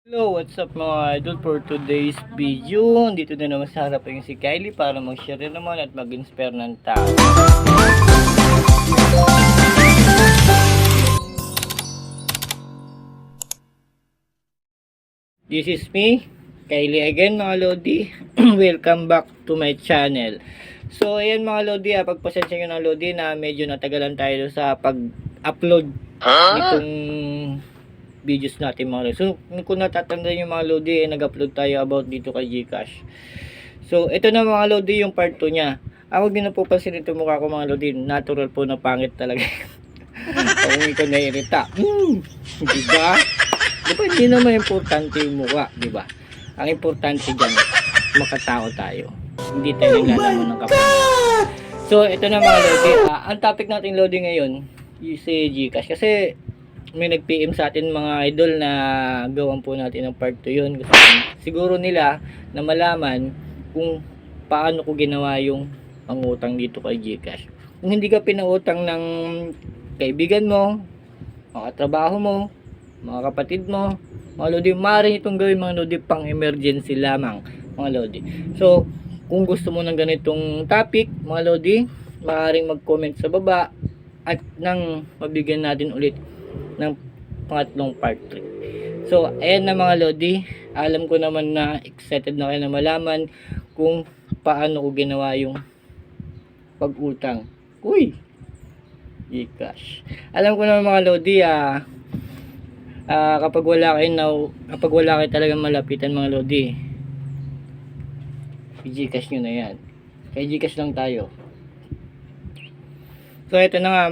Hello, what's up mga idol? For today's video, dito na naman sa harap yung si Kylie para mag-share rin naman at mag-inspire ng tao. This is me, Kylie again mga Lodi. Welcome back to my channel. So ayan mga Lodi, pagpasensya nyo ng Lodi na medyo natagalan tayo sa pag-upload nitong videos natin mga Lodi. So kung natatandaan yung mga Lodi, nag-upload tayo about dito kay Gcash. So ito na mga Lodi yung part 2 niya. Huwag din na po pansin ito mukha ko mga Lodi, natural po na pangit talaga. Kung ito nairita. Diba? Diba hindi naman importante yung mukha, diba? Ang importante dyan, makatao tayo. Hindi tayo naglalaman ng kapatid. So ito na mga Lodi, ang topic natin Lodi ngayon is si Gcash. Kasi may nag-PM sa atin mga idol na gawan po natin ng part 2 yun. Kasi siguro nila na malaman kung paano ko ginawa yung pangutang dito kay Gcash. Kung hindi ka pinautang ng kaibigan mo, mga trabaho mo, mga kapatid mo, mga Lodi, maaaring itong gawin mga Lodi pang emergency lamang mga Lodi. So kung gusto mo ng ganitong topic mga Lodi, maaaring mag-comment sa baba at nang mabigyan natin ulit ng pangatlong part 3. So ayan na mga Lodi, alam ko naman na excited na kayo na malaman kung paano ko ginawa yung pag-utang. Uy, Gcash. Alam ko naman mga Lodi, kapag wala kayo talagang malapitan mga Lodi, Gcash nyo na yan. Kay Gcash lang tayo. So ito na nga